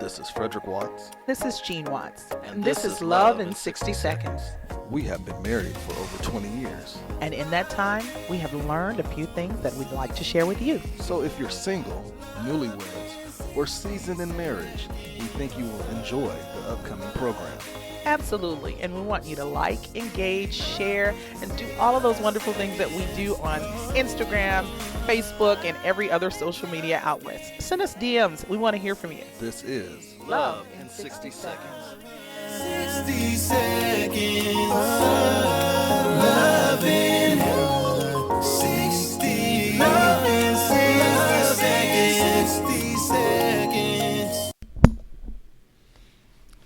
This is Frederick Watts. This is Jean Watts. And this is Love in 60 Seconds. We have been married for over 20 years. And in that time, we have learned a few things that we'd like to share with you. So if you're single, newlyweds, or seasoned in marriage, we think you will enjoy the upcoming program. Absolutely. And we want you to like, engage, share, and do all of those wonderful things that we do on Instagram, Facebook, and every other social media outlets. Send us DMs. We want to hear from you. This is Love in 60 Seconds. 60 seconds. Love in 60. Love in 60 seconds. 60 seconds.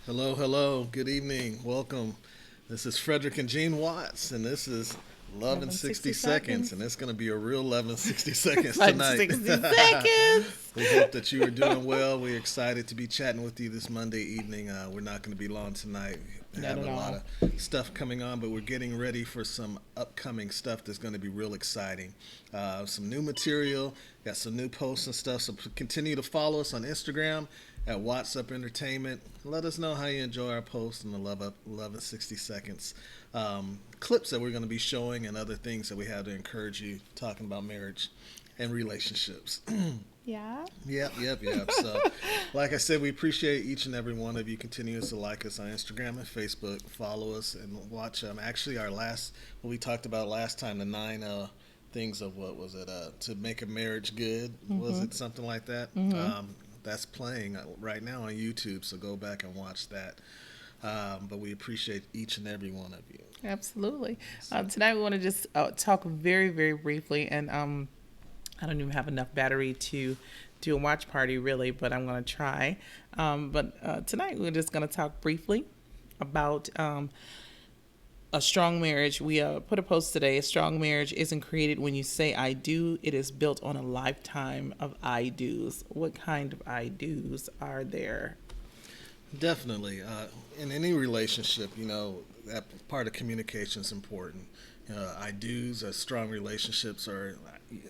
Hello, good evening, welcome. This is Frederick and Jean Watts, and this is Love in 60 Seconds, and it's going to be a real Love in 60 Seconds tonight. 60 seconds. We hope that you are doing well. We're excited to be chatting with you this Monday evening. We're not going to be long tonight. We have a lot of stuff coming on, but we're getting ready for some upcoming stuff that's going to be real exciting. Some new material, got some new posts and stuff, so continue to follow us on Instagram at Wattsup Entertainment. Let us know how you enjoy our posts and the Love in 60 Seconds clips that we're going to be showing and other things that we have to encourage you talking about marriage and relationships. Yeah. Yep. So, like I said, we appreciate each and every one of you. Continue to like us on Instagram and Facebook. Follow us and watch. Actually, our what we talked about last time, the 9 things of what was it? To make a marriage good. Mm-hmm. Was it something like that? Mm-hmm. That's playing right now on YouTube, so go back and watch that. But we appreciate each and every one of you. Absolutely. Tonight we want to just talk very, very briefly, and I don't even have enough battery to do a watch party, really, but I'm going to try. But tonight we're just going to talk briefly about a strong marriage. We put a post today. A strong marriage isn't created when you say I do. It is built on a lifetime of I do's. What kind of I do's are there? Definitely. In any relationship, that part of communication is important. I do's, strong relationships are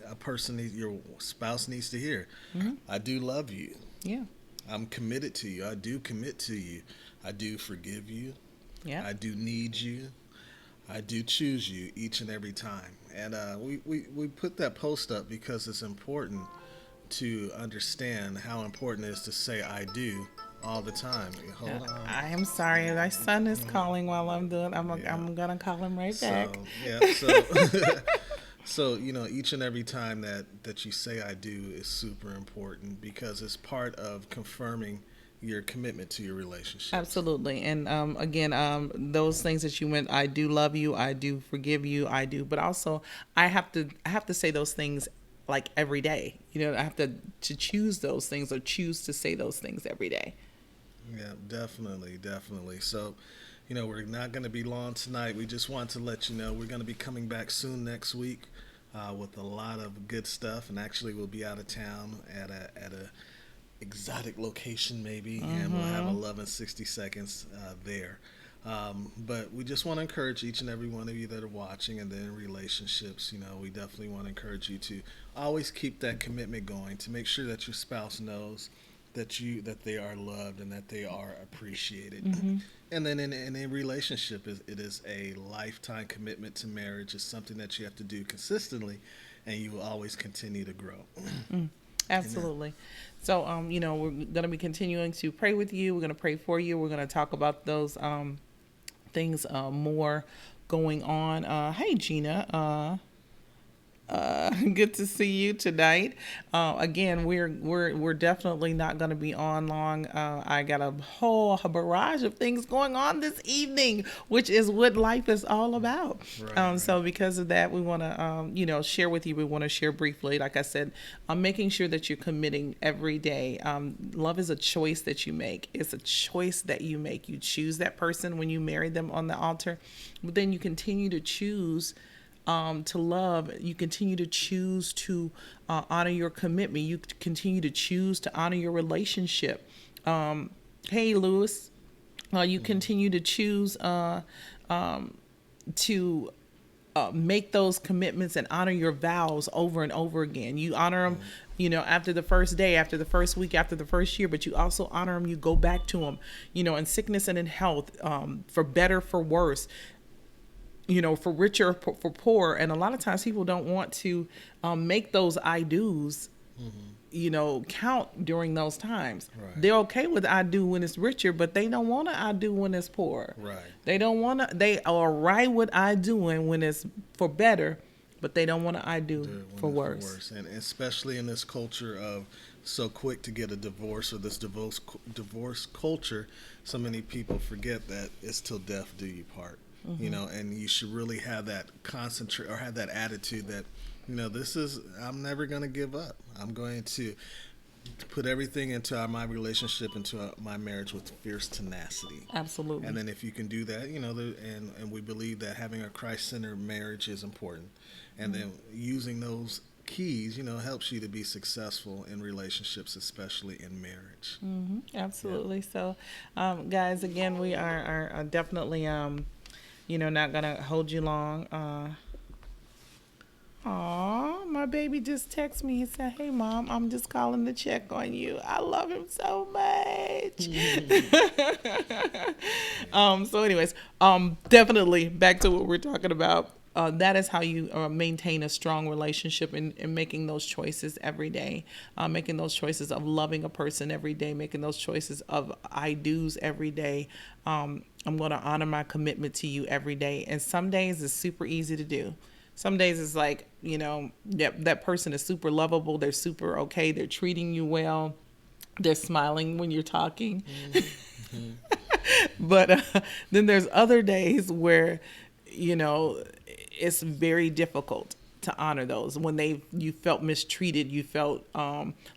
a person, your spouse needs to hear. Mm-hmm. I do love you. Yeah. I'm committed to you. I do commit to you. I do forgive you. Yeah. I do need you. I do choose you each and every time. And we put that post up because it's important to understand how important it is to say I do all the time. Hold on. I am sorry. My son is calling while I'm doing. I'm going to call him right back. So, each and every time that you say I do is super important because it's part of confirming your commitment to your relationship. Absolutely. And again, those things that you went, I do love you, I do forgive you, I do, but also I have to say those things like every day. I have to choose those things or choose to say those things every day. Yeah, definitely. So, we're not going to be long tonight. We just want to let you know we're going to be coming back soon next week with a lot of good stuff. And actually, we'll be out of town at a exotic location maybe, mm-hmm. and we'll have a Love in 60 Seconds there. But we just want to encourage each and every one of you that are watching and then in relationships, we definitely want to encourage you to always keep that commitment going, to make sure that your spouse knows that they are loved and that they are appreciated. Mm-hmm. And then in a relationship, it is a lifetime commitment to marriage. It's something that you have to do consistently, and you will always continue to grow. Mm. Absolutely. So, we're going to be continuing to pray with you. We're going to pray for you. We're going to talk about those things more going on. Hey, Gina. Good to see you tonight. Again, we're definitely not going to be on long. I got a whole barrage of things going on this evening, which is what life is all about. Right. So because of that, we want to, share with you. We want to share briefly, like I said, making sure that you're committing every day. Love is a choice that you make. It's a choice that you make. You choose that person when you marry them on the altar, but then you continue to choose to love. You continue to choose to honor your commitment. You continue to choose to honor your relationship. Hey, Lewis, you continue to choose to make those commitments and honor your vows over and over again. You honor them, after the first day, after the first week, after the first year, but you also honor them. You go back to them, in sickness and in health, for better, for worse, for richer, for poor. And a lot of times people don't want to make those I do's, count during those times. Right. They're okay with I do when it's richer, but they don't want to I do when it's poor. Right. They don't want to, they are right with I doing when it's for better, but they don't want to I do for worse. And especially in this culture of so quick to get a divorce, or this divorce culture, so many people forget that it's till death do you part. And you should really have that concentrate, or have that attitude that, I'm never going to give up. I'm going to put everything into my relationship, into my marriage with fierce tenacity. Absolutely. And then if you can do that, and we believe that having a Christ-centered marriage is important. And then using those keys, helps you to be successful in relationships, especially in marriage. Absolutely. Yeah. So, guys, again, we are definitely, not going to hold you long. Aw, my baby just texted me. He said, "Hey, Mom, I'm just calling to check on you. I love him so much." So anyways, definitely back to what we're talking about. That is how you maintain a strong relationship, in making those choices every day, making those choices of loving a person every day, making those choices of I do's every day. I'm going to honor my commitment to you every day. And some days it's super easy to do. Some days it's like, that person is super lovable. They're super okay. They're treating you well. They're smiling when you're talking. But then there's other days where, it's very difficult to honor those. When you felt mistreated, you felt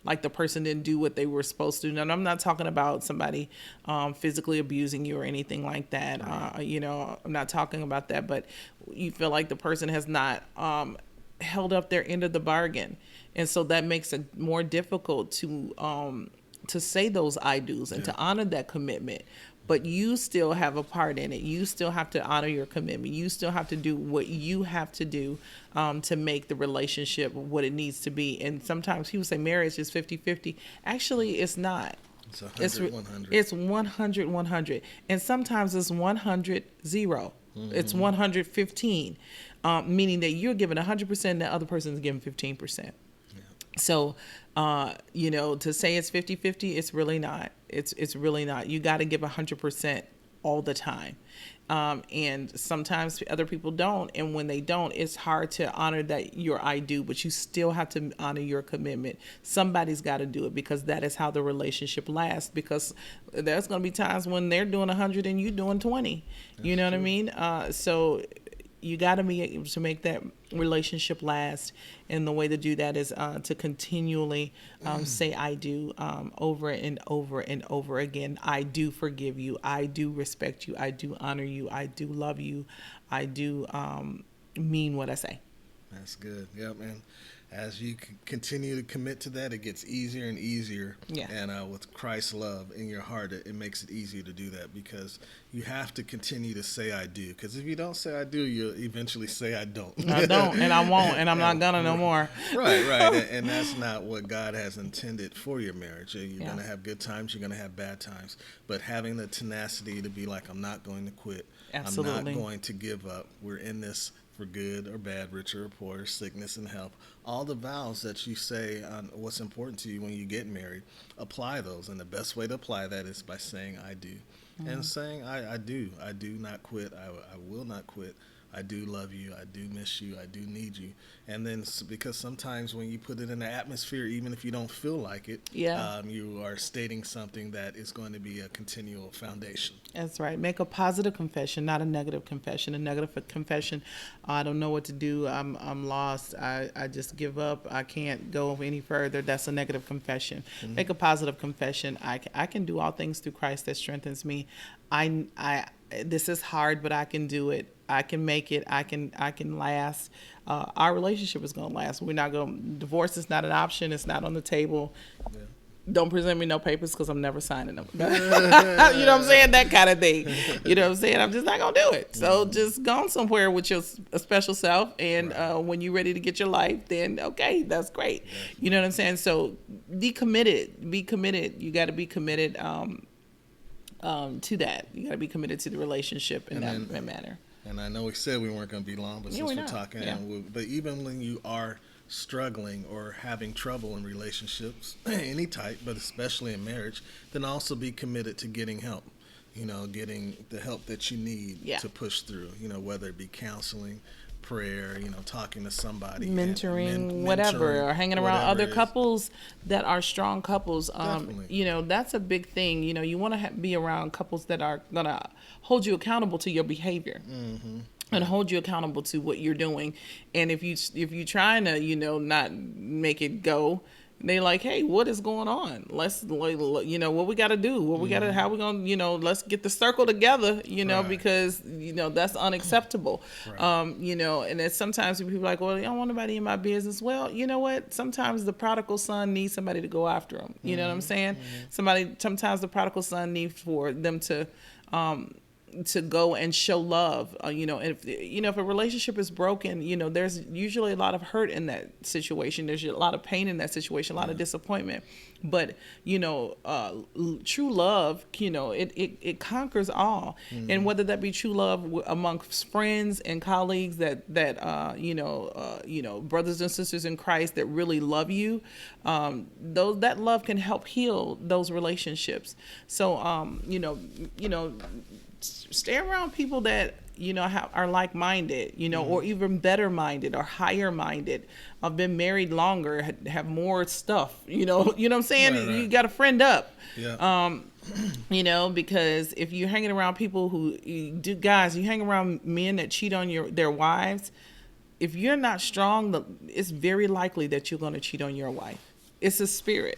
like the person didn't do what they were supposed to. And I'm not talking about somebody physically abusing you or anything like that. I'm not talking about that, but you feel like the person has not held up their end of the bargain. And so that makes it more difficult to say those I do's and to honor that commitment. But you still have a part in it. You still have to honor your commitment. You still have to do what you have to do to make the relationship what it needs to be. And sometimes people say marriage is 50-50. Actually, it's not. It's 100-100. It's 100-100. And sometimes it's 100-0. It's 115, meaning that you're giving 100% and the other person is giving 15%. So, to say it's 50-50, it's really not. It's really not. You got to give 100% all the time. And sometimes other people don't. And when they don't, it's hard to honor that your I do, but you still have to honor your commitment. Somebody's got to do it, because that is how the relationship lasts, because there's going to be times when they're doing 100 and you're doing 20. You know what I mean? So you got to be able to make that relationship last. And the way to do that is to continually say I do over and over and over again. I do forgive you. I do respect you. I do honor you. I do love you. I do mean what I say. That's good. Yep. And as you continue to commit to that, it gets easier and easier. Yeah. And with Christ's love in your heart, it makes it easier to do that, because you have to continue to say I do. Because if you don't say I do, you'll eventually say I don't. I don't, and I won't, and I'm not gonna no more. Right. And that's not what God has intended for your marriage. You're going to have good times. You're going to have bad times. But having the tenacity to be like, I'm not going to quit. Absolutely. I'm not going to give up. We're in this for good or bad, richer or poor, sickness and health. All the vows that you say on what's important to you when you get married, apply those. And the best way to apply that is by saying I do. And saying I do. I do not quit. I will not quit. I do love you. I do miss you. I do need you. And then because sometimes when you put it in the atmosphere, even if you don't feel like it, you are stating something that is going to be a continual foundation. That's right. Make a positive confession, not a negative confession. A negative confession, I don't know what to do. I'm lost. I just give up. I can't go any further. That's a negative confession. Mm-hmm. Make a positive confession. I can do all things through Christ that strengthens me. This is hard, but I can do it. I can make it. I can last. Our relationship is going to last. We're not going. Divorce is not an option. It's not on the table. Yeah. don't present me no papers because I'm never signing them. You know what I'm saying? That kind of thing. You know what I'm saying? I'm just not going to do it. So just go somewhere with your special self. And when you're ready to get your life, then okay, that's great. You know what I'm saying? So be committed. Be committed. You got to be committed to that. You got to be committed to the relationship in that manner. And I know we said we weren't going to be long, but since we're talking, but even when you are struggling or having trouble in relationships, any type, but especially in marriage, then also be committed to getting help. You know, getting the help that you need to push through. You know, whether it be counseling, prayer, you know, talking to somebody, mentoring, whatever, or hanging around other couples that are strong couples. You know, that's a big thing. You know, you want to be around couples that are gonna hold you accountable to your behavior. And hold you accountable to what you're doing. And if you're trying to, you know, not make it go, they like, hey, what is going on? Let's, you know, what we got to do, what we got to, how we going to, you know, let's get the circle together, you know, because, you know, that's unacceptable. You know, and it's sometimes people are like, well, I don't want nobody in my business. Well, you know what? Sometimes the prodigal son needs somebody to go after him. You know what I'm saying? Sometimes the prodigal son needs for them to go and show love, you know, if a relationship is broken, you know, there's usually a lot of hurt in that situation. There's a lot of pain in that situation, a lot of disappointment. But, you know, true love, you know, it conquers all. And whether that be true love amongst friends and colleagues that you know, brothers and sisters in Christ that really love you, that love can help heal those relationships. So, you know, stay around people that, you know, are like-minded, you know, or even better-minded or higher-minded. I've been married longer, have more stuff, you know what I'm saying? Right. You got to friend up. You know, because if you're hanging around people who you hang around men that cheat on their wives, if you're not strong, it's very likely that you're going to cheat on your wife. It's a spirit.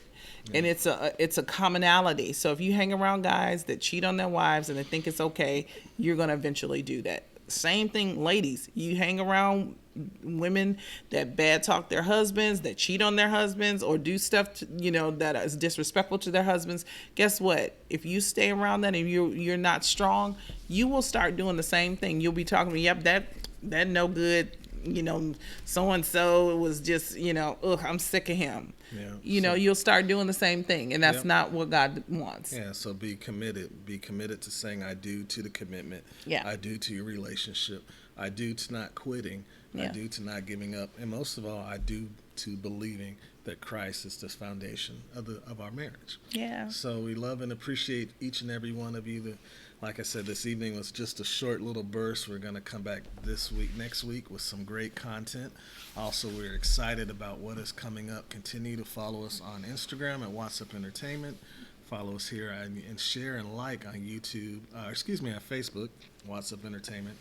And it's a commonality. So if you hang around guys that cheat on their wives and they think it's okay, you're going to eventually do that. Same thing, ladies. You hang around women that bad talk their husbands, that cheat on their husbands, or do stuff you know, that is disrespectful to their husbands. Guess what? If you stay around that and you're not strong, you will start doing the same thing. You'll be talking to me, yep, that no good. You know, so-and-so was just, you know, I'm sick of him. You know, you'll start doing the same thing, and that's not what God wants. So be committed. Be committed to saying I do to the commitment. I do to your relationship. I do to not quitting. I do to not giving up. And most of all, I do to believing that Christ is the foundation of our marriage. So we love and appreciate each and every one of you. Like I said, this evening was just a short little burst. We're going to come back next week with some great content. Also, we're excited about what is coming up. Continue to follow us on Instagram at Wattsup Entertainment. Follow us here and share and like on YouTube, on Facebook, Wattsup Entertainment.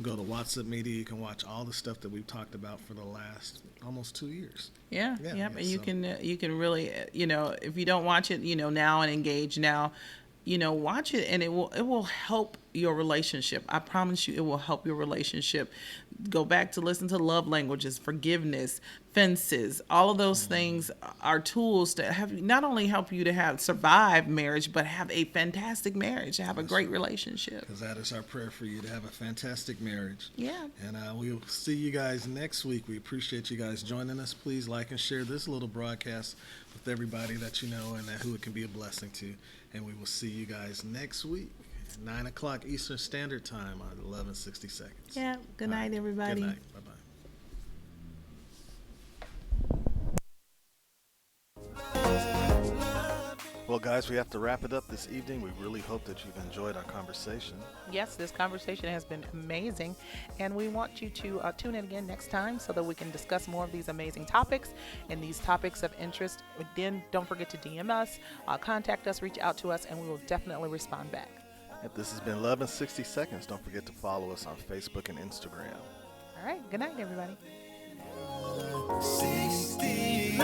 Go to Wattsup Media. You can watch all the stuff that we've talked about for the last almost 2 years. And you can really, you know, if you don't watch it, you know, now and engage now, you know, watch it, and it will help your relationship. I promise you, it will help your relationship. Go back to listen to love languages, forgiveness, fences. All of those things are tools to have not only help you to survive marriage, but have a fantastic marriage, have a great relationship. Because that is our prayer for you, to have a fantastic marriage. And we'll see you guys next week. We appreciate you guys joining us. Please like and share this little broadcast with everybody that you know and who it can be a blessing to. And we will see you guys next week at 9 o'clock Eastern Standard Time on 11:60 seconds. Good night, everybody. Good night. Bye-bye. Well, guys, we have to wrap it up this evening. We really hope that you've enjoyed our conversation. Yes, this conversation has been amazing, and we want you to tune in again next time so that we can discuss more of these amazing topics and these topics of interest. Then don't forget to DM us, contact us, reach out to us, and we will definitely respond back. If this has been Love in 60 Seconds, don't forget to follow us on Facebook and Instagram. All right, good night, everybody. 60.